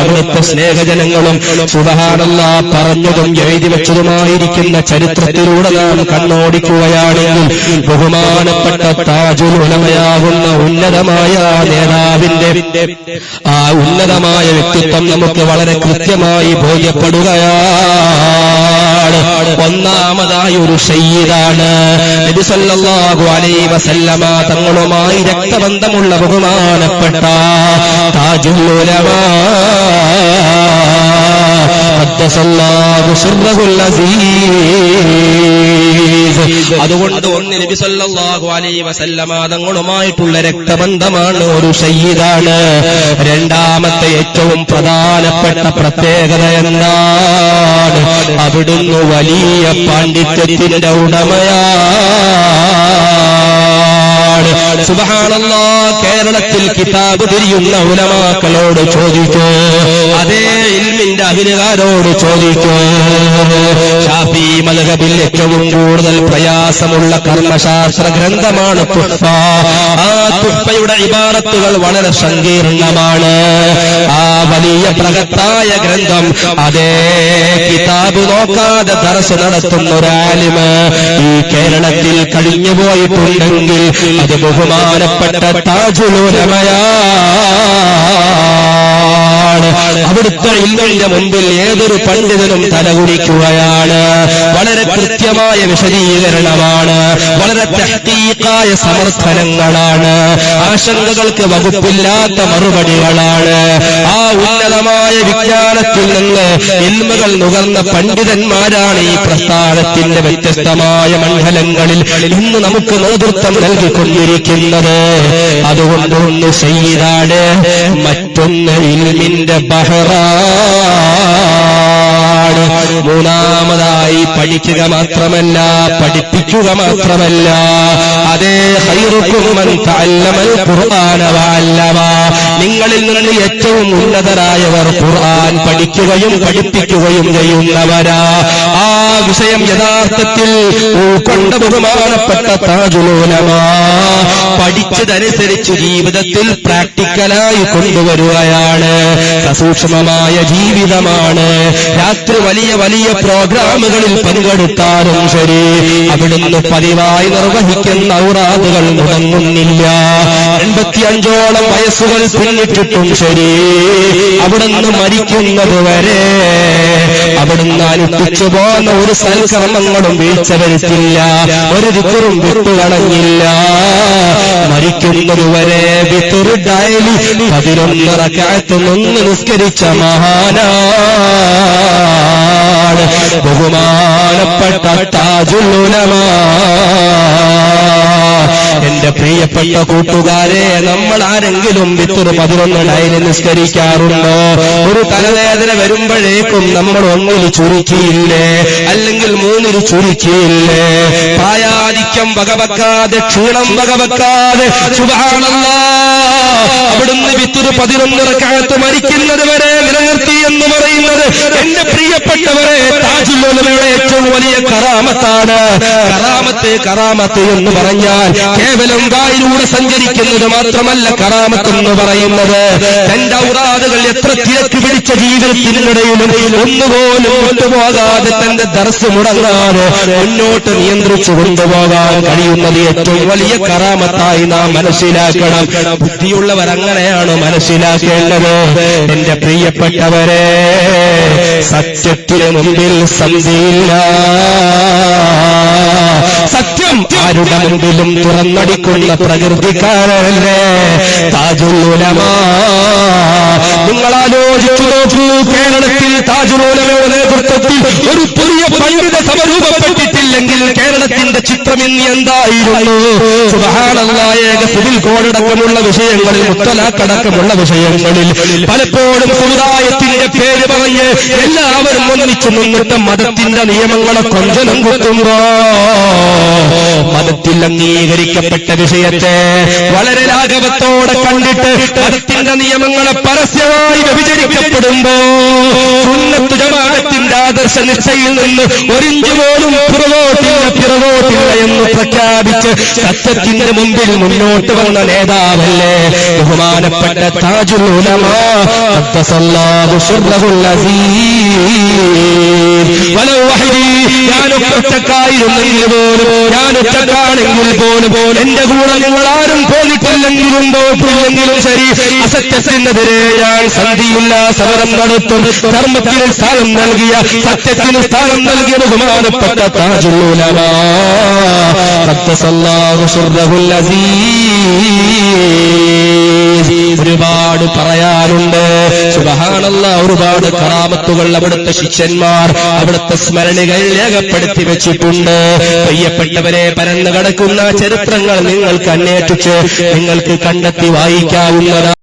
അവിടുത്തെ സ്നേഹജനങ്ങളും സുബ്ഹാനല്ലാഹ് പറഞ്ഞതും എഴുതി വെച്ചതുമായിരിക്കുന്ന ചരിത്രത്തിലൂടെ നാം കണ്ണോടിക്കുകയാണെങ്കിൽ ബഹുമാനപ്പെട്ട താജുൽ ഉലമയാകുന്ന ഉന്നതമായ നേതാവിന്റെ ആ ഉന്നതമായ വ്യക്തിത്വം നമുക്ക് വളരെ കൃത്യമായി ബോധ്യപ്പെടുകയാണ്. ഒന്നാമതായി ഒരു സയ്യിദാണ്. നബി സല്ലല്ലാഹു അലൈഹി വസല്ലമ തങ്ങളുമായി രക്തബന്ധമുള്ള ബഹുമാനപ്പെട്ട താജുൽ ഉലമ ഖദ്ദസല്ലാഹു സിർറഹുൽ അസീസ്. അതുകൊണ്ട് ഒന്ന് നബി സല്ലല്ലാഹു അലൈഹി വസല്ലമ തങ്ങളുമായിട്ടുള്ള രക്തബന്ധമാണ്, ഒരു സയ്യിദാണ്. രണ്ടാമത്തെ ഏറ്റവും പ്രധാനപ്പെട്ട പ്രത്യേകത എന്താണ്? അവിടുന്ന് വലിയ പാണ്ഡിത്യത്തിന്റെ ഉടമയാണ്. സുബ്ഹാനല്ലാഹ്, കേരളത്തിൽ കിതാബ് തിരിയുന്ന ഉലമാക്കളോട് ചോദിക്കൂ, അതേ ഇൽമിന്റെ അഹിലുകാരോട് ചോദിക്കൂ. ശാഫി മദ്ഹബിൽ ഏറ്റവും കൂടുതൽ പ്രയാസമുള്ള കർമ്മശാസ്ത്ര ഗ്രന്ഥമാണ് തുഹ്ഫ. ആ തുഹ്ഫയുടെ ഇബാറത്തുകൾ വളരെ സങ്കീർണമാണ്. ആ വലിയ ബൃഹത്തായ ഗ്രന്ഥം അതേ കിതാബ് നോക്കാതെ ദർസ് നടത്തുന്ന ഒരു ആലിമ് ഈ കേരളത്തിൽ കഴിഞ്ഞുപോയിട്ടുണ്ടെങ്കിൽ അത് ബഹുമാനപ്പെട്ട താജുൽ ഉലമയാണ്. അവിടുത്തെ ഇൽമിന്റെ മുമ്പിൽ ഏതൊരു പണ്ഡിതനും തലകുനിക്കുകയാണ്. വളരെ കൃത്യമായ വിശദീകരണമാണ്, വളരെ തഹ്ഖീഖായ സമർത്ഥനങ്ങളാണ്, ആശങ്കകൾക്ക് വകുപ്പില്ലാത്ത മറുപടികളാണ്. ആ ഉന്നതമായ വിജ്ഞാനത്തിൽ നിന്ന് ഇൽമുകൾ നുകർന്ന പണ്ഡിതന്മാരാണ് ഈ പ്രസ്ഥാനത്തിന്റെ വ്യത്യസ്തമായ മണ്ഡലങ്ങളിൽ ഇന്ന് നമുക്ക് നേതൃത്വം നൽകിക്കൊണ്ടിരിക്കുന്നത്. അതുകൊണ്ട് ഒന്ന് സയ്യിദാണ്, മറ്റൊന്ന് ഇൽമിന്റെ ബഹറാണ്. മൂന്നാമതായി പഠിക്കുക മാത്രമല്ല, പഠിപ്പിക്കുക മാത്രമല്ല. അതേ ഖൈറുക്കും മൻ തഅല്ലമൽ ഖുർആന വഅല്ലമ. നിങ്ങളിൽ നിന്ന് ഏറ്റവും ഉന്നതരായവർ ഖുർആൻ പഠിക്കുകയും പഠിപ്പിക്കുകയും ചെയ്യുന്നവരാ. ആ വിഷയം യഥാർത്ഥത്തിൽ ഉൾക്കൊണ്ട ബഹുമാനപ്പെട്ട താജുൽ ഉലമ പഠിച്ചതനുസരിച്ച് ജീവിതത്തിൽ പ്രാക്ടിക്കലായി കൊണ്ടുവരികയാണ്. സസൂക്ഷ്മമായ ജീവിതമാണ്. രാത്രി വലിയ വലിയ പ്രോഗ്രാമുകളിൽ പങ്കെടുത്താലും ശരി, അവിടുന്ന് പതിവായി നിർവഹിക്കുന്ന ഔറാദുകൾ മുടങ്ങുന്നില്ല. 85ഓളം വയസ്സുകൾ പിന്നിട്ടിട്ടും ശരി, അവിടുന്ന് മരിക്കുന്നത് വരെ അവിടുന്ന് അനുഷ്ഠിച്ചു പോകുന്ന ഒരു സൽക്കർമ്മങ്ങളും വീഴ്ച വരുത്തില്ല, ഒരു ദിക്റും വിട്ടുകളഞ്ഞില്ല. മരിക്കുന്നതുവരെ വിത്ർ ഡയലി 11 റക്അത്ത് നിന്ന് നിസ്കരിച്ച മഹാനാണ് ബഹുമാനപ്പെട്ട താജുൽ ഉലമ. എന്റെ പ്രിയപ്പെട്ട കൂട്ടുകാരെ, നമ്മൾ ആരെങ്കിലും വിത്ർ 11 ഡയലി നിസ്കരിക്കാറുണ്ടോ? ഒരു തലവേദന വരുമ്പോഴേക്കും നമ്മൾ 1 ചുരുക്കിയില്ലേ, അല്ലെങ്കിൽ 3 ചുരുക്കിയില്ലേ? പ്രായാധിക്യം വകവെക്കാതെ, ക്ഷീണം വകവെക്കാതെ സുബ്ഹാനല്ലാഹ് അവിടുന്ന് വിത്ർ 11 റക്അത്ത് മരിക്കുന്നത് വരെ നിലനിർത്തി എന്ന് പറയുന്നത് എന്റെ പ്രിയപ്പെട്ടവരെ താജുൽ ഉലമയുടെ ഏറ്റവും വലിയ കറാമത്താണ്. കറാമത്ത് എന്ന് പറഞ്ഞാൽ കേവലം വായിലൂടെ സഞ്ചരിക്കുന്നത് മാത്രമല്ല. കറാമത്ത് എന്ന് പറയുന്നത് തന്റെ ഔറാദുകൾ എത്ര തിരക്ക് പിടിച്ച ജീവിതത്തിനിടയിലും ഒന്നുപോലും വിട്ടുപോകാതെ തന്റെ ദർസ് മുടങ്ങാതെ മുന്നോട്ട് നിയന്ത്രിച്ചു കൊണ്ടുപോകാൻ കഴിയുന്നത് ഏറ്റവും വലിയ കറാമത്തായി നാം മനസ്സിലാക്കണം. ബുദ്ധിയുള്ളവർ അങ്ങനെയാണ് മനസ്സിലാക്കേണ്ടത്. എന്റെ പ്രിയപ്പെട്ടവരെ, സത്യത്തിന് മുമ്പിൽ സന്ധിയില്ല. സത്യം ആരുടെ മുമ്പിലും തുറന്നടിക്കുന്ന പ്രകൃതിക്കാരനല്ലേ താജുൽ ഉലമ. നിങ്ങൾ ആലോചിച്ചു നോക്കൂ, കേരളത്തിൽ താജുൽ ഉലമയുടെ നേതൃത്വത്തിൽ ഒരു പുതിയ പണ്ഡിത സഭ രൂപപ്പെട്ടിട്ടില്ലെങ്കിൽ കേരളത്തിന്റെ ചിത്രം ഇന്ന് എന്തായിരുന്നു? സുബ്ഹാനല്ലാഹ്, ഏക സിവിൽ കോഡടക്കമുള്ള വിഷയങ്ങളിൽ, മുത്തലാഖടക്കമുള്ള വിഷയങ്ങളിൽ പലപ്പോഴും സമുദായത്തിന്റെ പേര് പറഞ്ഞ് എല്ലാവരും ഒന്നിച്ചു നിന്നിട്ട് മതത്തിന്റെ നിയമങ്ങളെ കൊഞ്ചനം കുത്തുമ്പോ മതത്തിൽ അംഗീകരിക്കപ്പെട്ട വിഷയത്തെ വളരെ ലാഘവത്തോടെ കണ്ടിട്ട് മതത്തിന്റെ നിയമങ്ങളെ പരസ്യമായി വ്യഭിചരിക്കപ്പെടുമ്പോ സുന്നത്ത് ജമാഅത്തിന്റെ ആദർശ നിഷ്ഠയിൽ നിന്ന് ഒരിഞ്ച് പോലും പുറകോട്ട് പിറകോട്ടില്ല എന്ന് പ്രഖ്യാപിച്ച് സത്യത്തിന്റെ മുമ്പിൽ മുന്നോട്ട് വന്ന നേതാവല്ലേ ബഹുമാനപ്പെട്ട താജുൽ ഉലമാ ഖദ്ദസല്ലാഹു സിർറഹുൽ അസീസ്. വലൗ വഹദി, ഞാൻ ഒറ്റക്കായിരുന്നെങ്കിൽ പോലും, ഞാൻ ഒറ്റക്കാണെങ്കിൽ പോലും എന്റെ കൂടെ നിങ്ങൾ ആരും പോന്നിട്ടില്ലെങ്കിലും തോറ്റില്ലെങ്കിലും ശരി, അസത്യത്തിനെതിരെ ഞാൻ സന്ധിയില്ല സമരം നടത്തും. ധർമ്മത്തിന് സ്ഥാനം നൽകിയ, സത്യത്തിന് സ്ഥാനം നൽകിയ ബഹുമാനപ്പെട്ട താജുൽ ഉലമാ ഖദ്ദസല്ലാഹു സിർറഹുൽ അസീസ്. ഒരുപാട് പറയാനുണ്ട്. സുബ്ഹാനല്ലാഹ്, ഒരുപാട് കറാമത്തുകൾ അവിടുത്തെ ശിഷ്യന്മാർ, അവിടുത്തെ സ്മരണികൾ രേഖപ്പെടുത്തി വെച്ചിട്ടുണ്ട്. പ്രിയപ്പെട്ടവരെ, പരന്നു കിടക്കുന്ന ചരിത്രങ്ങൾ നിങ്ങൾക്ക് അന്വേഷിച്ച് നിങ്ങൾക്ക് കണ്ടെത്തി വായിക്കാവുന്നതാണ്.